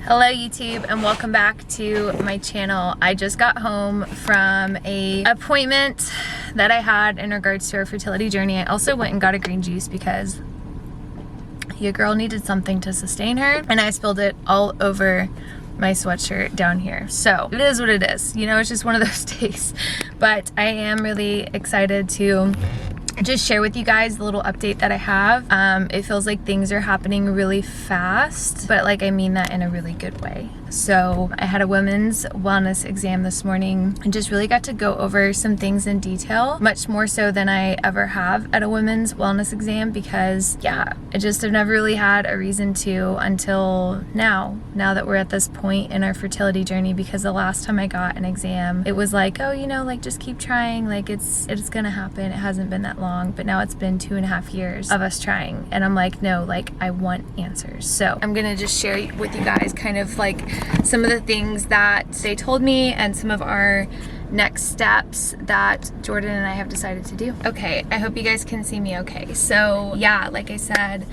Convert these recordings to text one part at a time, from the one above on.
Hello YouTube and welcome back to my channel. I just got home from a appointment that I had in regards to our fertility journey. I also went and got a green juice because your girl needed something to sustain her and I spilled it all over my sweatshirt down here. So it is what it is. You know, it's just one of those days. But I am really excited to just share with you guys the little update that I have. It feels like things are happening really fast, but like I mean that in a really good way. So I had a women's wellness exam this morning and just really got to go over some things in detail, much more so than I ever have at a women's wellness exam, because yeah, I just have never really had a reason to until now that we're at this point in our fertility journey. Because the last time I got an exam, it was like, oh, you know, like just keep trying, like it's gonna happen. It hasn't been that long, but now it's been 2.5 years of us trying, and I'm like, no, like I want answers. So I'm gonna just share with you guys kind of like some of the things that they told me and some of our next steps that Jordan and I have decided to do. Okay, I hope you guys can see me okay. So yeah, like I said,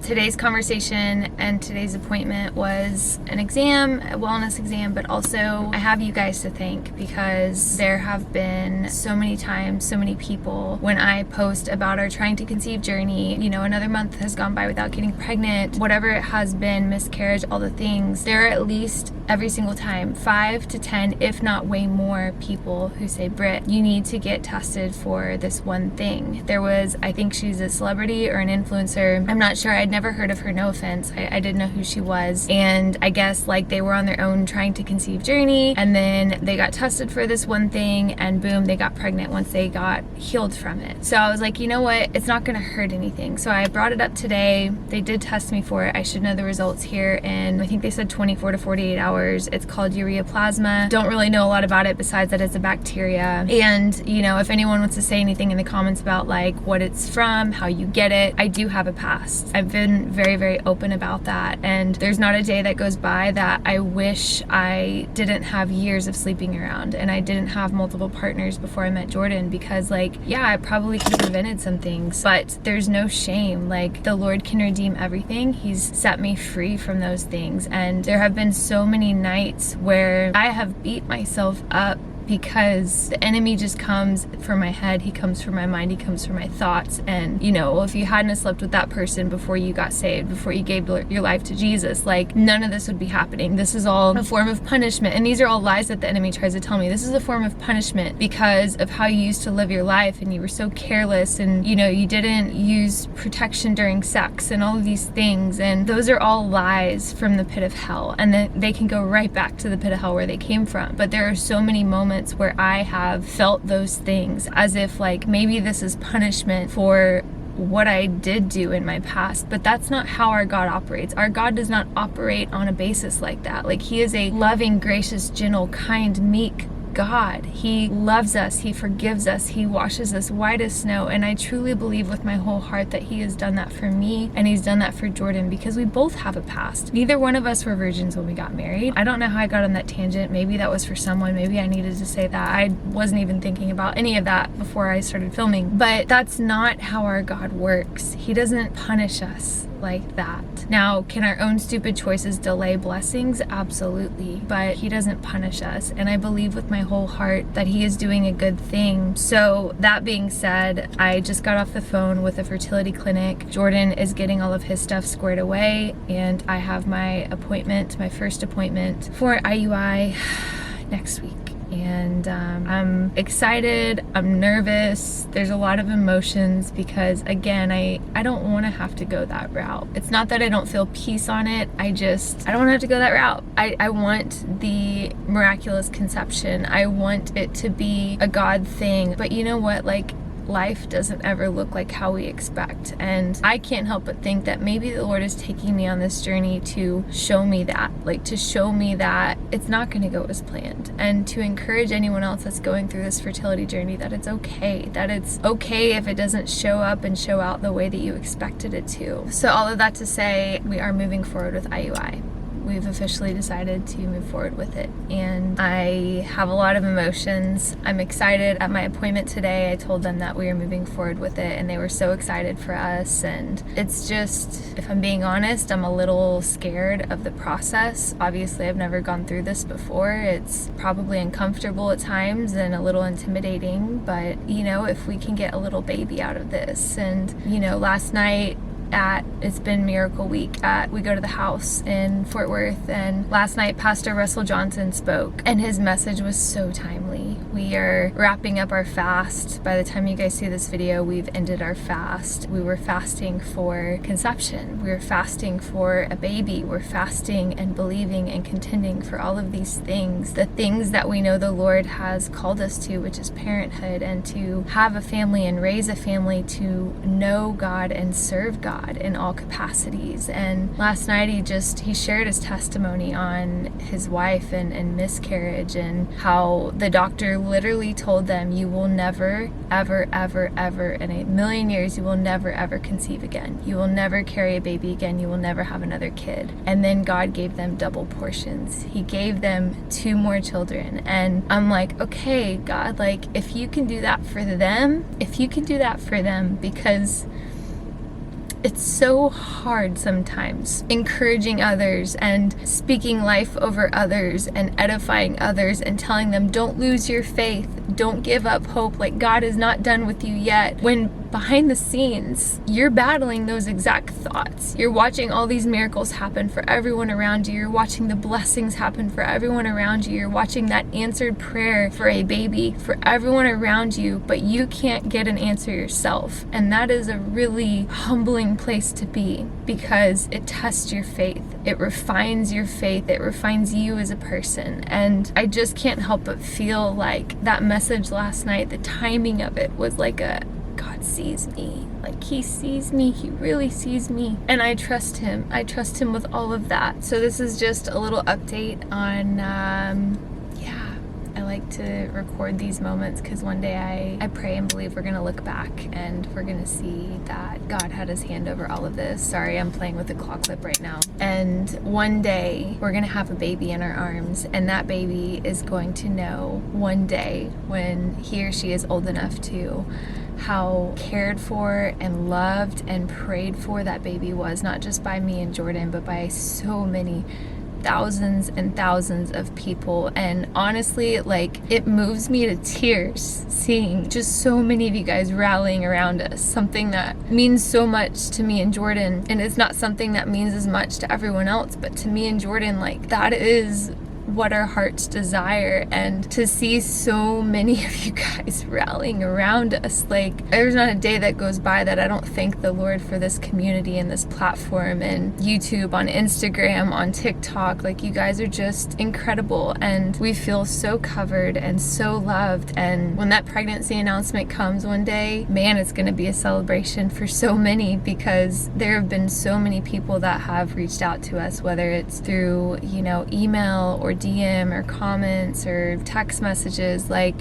today's conversation and today's appointment was an exam, a wellness exam, but also I have you guys to thank, because there have been so many times, so many people, when I post about our trying to conceive journey, you know, another month has gone by without getting pregnant, whatever it has been, miscarriage, all the things, there are at least every single time 5 to 10, if not way more, people who say, Britt, you need to get tested for this one thing. There was, I think she's a celebrity or an influencer, I'm not sure, I'd never heard of her, no offense, I didn't know who she was, and I guess like they were on their own trying to conceive journey, and then they got tested for this one thing, and boom, they got pregnant once they got healed from it. So I was like, you know what, it's not gonna hurt anything. So I brought it up today. They did test me for it. I should know the results here in, I think they said 24 to 48 hours. It's called ureaplasma. Don't really know a lot about it besides that it's a bacteria. And you know, if anyone wants to say anything in the comments about like what it's from, how you get it, I do have a past. I've been very, very open about that, and there's not a day that goes by that I wish I didn't have years of sleeping around and I didn't have multiple partners before I met Jordan, because like, yeah, I probably could have prevented some things, but there's no shame. Like the Lord can redeem everything. He's set me free from those things, and there have been so many nights where I have beat myself up because the enemy just comes for my head, he comes for my mind, he comes for my thoughts. And you know, if you hadn't slept with that person before you got saved, before you gave your life to Jesus, like none of this would be happening. This is all a form of punishment, and these are all lies that the enemy tries to tell me. This is a form of punishment because of how you used to live your life, and you were so careless, and you know, you didn't use protection during sex and all of these things, and those are all lies from the pit of hell, and then they can go right back to the pit of hell where they came from. But there are so many moments where I have felt those things as if like maybe this is punishment for what I did do in my past, but that's not how our God operates. Our God does not operate on a basis like that. Like he is a loving, gracious, gentle, kind, meek God. He loves us, he forgives us, he washes us white as snow, and I truly believe with my whole heart that he has done that for me, and he's done that for Jordan, because we both have a past. Neither one of us were virgins when we got married. I don't know how I got on that tangent. Maybe that was for someone, maybe I needed to say that. I wasn't even thinking about any of that before I started filming, but that's not how our God works. He doesn't punish us like that. Now, can our own stupid choices delay blessings? Absolutely, but he doesn't punish us, and I believe with my whole heart that he is doing a good thing. So that being said, I just got off the phone with a fertility clinic. Jordan is getting all of his stuff squared away, and I have my appointment, my first appointment for IUI next week. And I'm excited, I'm nervous, there's a lot of emotions, because again, I don't want to have to go that route. It's not that I don't feel peace on it, I don't want to have to go that route. I want the miraculous conception. I want it to be a God thing, but you know what, like life doesn't ever look like how we expect, and I can't help but think that maybe the Lord is taking me on this journey to show me that, like to show me that it's not going to go as planned, and to encourage anyone else that's going through this fertility journey that it's okay if it doesn't show up and show out the way that you expected it to. So all of that to say, we are moving forward with IUI. we've officially decided to move forward with it. And I have a lot of emotions. I'm excited. At my appointment today, I told them that we are moving forward with it, and they were so excited for us. And it's just, if I'm being honest, I'm a little scared of the process. Obviously, I've never gone through this before. It's probably uncomfortable at times and a little intimidating, but you know, if we can get a little baby out of this. And you know, last night it's been Miracle Week at We Go to the House in Fort Worth, and last night Pastor Russell Johnson spoke, and his message was so timely. We are wrapping up our fast. By the time you guys see this video, we've ended our fast. We were fasting for conception. We were fasting for a baby. We're fasting and believing and contending for all of these things, the things that we know the Lord has called us to, which is parenthood, and to have a family and raise a family, to know God and serve God in all capacities. And last night he shared his testimony on his wife and miscarriage, and how the doctor literally told them, you will never, ever, ever, ever in a million years, you will never, ever conceive again. You will never carry a baby again. You will never have another kid. And then God gave them double portions. He gave them 2 more children. And I'm like, okay, God, like, if you can do that for them, because it's so hard sometimes encouraging others and speaking life over others and edifying others and telling them, don't lose your faith, don't give up hope, like God is not done with you yet, when behind the scenes you're battling those exact thoughts. You're watching all these miracles happen for everyone around you. You're watching the blessings happen for everyone around you. You're watching that answered prayer for a baby for everyone around you, but you can't get an answer yourself. And that is a really humbling place to be, because it tests your faith. It refines your faith. It refines you as a person. And I just can't help but feel like that message last night, the timing of it was like God sees me. Like, he sees me. He really sees me. And I trust him. I trust him with all of that. So this is just a little update on, I like to record these moments because one day I pray and believe we're going to look back and we're going to see that God had his hand over all of this. Sorry, I'm playing with the claw clip right now. And one day we're going to have a baby in our arms, and that baby is going to know one day, when he or she is old enough to, how cared for and loved and prayed for that baby was, not just by me and Jordan, but by so many thousands and thousands of people. And honestly, like, it moves me to tears seeing just so many of you guys rallying around us, something that means so much to me and Jordan. And it's not something that means as much to everyone else, but to me and Jordan, like, that is what our hearts desire. And to see so many of you guys rallying around us, like, there's not a day that goes by that I don't thank the Lord for this community and this platform, and YouTube, on Instagram, on TikTok. Like, you guys are just incredible, and we feel so covered and so loved. And when that pregnancy announcement comes one day, man, it's going to be a celebration for so many, because there have been so many people that have reached out to us, whether it's through, you know, email or DM or comments or text messages. Like,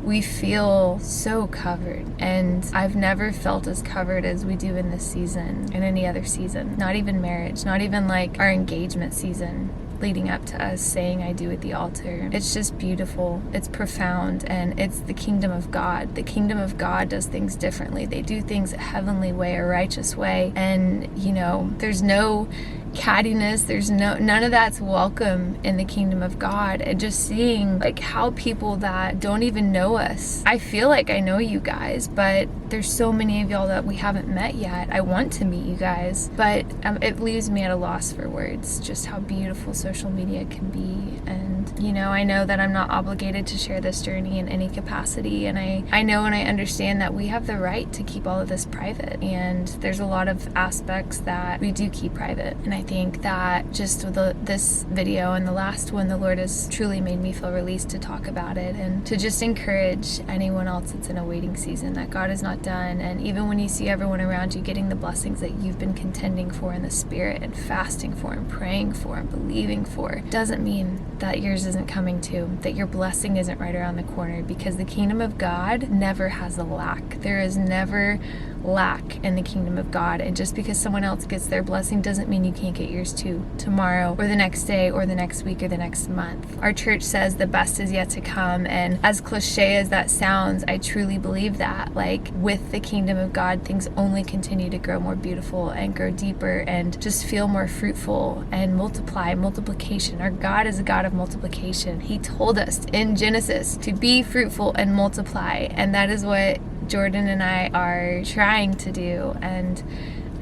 we feel so covered, and I've never felt as covered as we do in this season, in any other season. Not even marriage, not even like our engagement season leading up to us saying I do at the altar. It's just beautiful. It's profound, and it's the kingdom of God. The kingdom of God does things differently. They do things a heavenly way, a righteous way. And, you know, there's no cattiness, there's none of that's welcome in the kingdom of God. And just seeing like how people that don't even know us, I feel like I know you guys, but there's so many of y'all that we haven't met yet. I want to meet you guys, but it leaves me at a loss for words, just how beautiful social media can be. And you know, I know that I'm not obligated to share this journey in any capacity, and I know and I understand that we have the right to keep all of this private, and there's a lot of aspects that we do keep private. And I think that just with this video and the last one, the Lord has truly made me feel released to talk about it, and to just encourage anyone else that's in a waiting season that God is not done. And even when you see everyone around you getting the blessings that you've been contending for in the spirit and fasting for and praying for and believing for, doesn't mean that yours isn't coming too, that your blessing isn't right around the corner, because the kingdom of God never has a lack. There is never lack in the kingdom of God. And just because someone else gets their blessing doesn't mean you can't get yours too tomorrow or the next day or the next week or the next month. Our church says the best is yet to come, and as cliche as that sounds, I truly believe that. Like, with the kingdom of God, things only continue to grow more beautiful and grow deeper and just feel more fruitful and multiplication. Our God is a God of multiplication. He told us in Genesis to be fruitful and multiply, and that is what Jordan and I are trying to do. And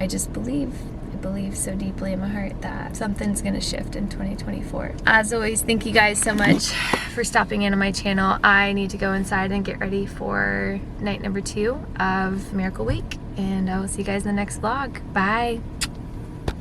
I just believe so deeply in my heart that something's gonna shift in 2024. As always, thank you guys so much for stopping in on my channel. I need to go inside and get ready for night number 2 of Miracle Week, and I will see you guys in the next vlog. Bye.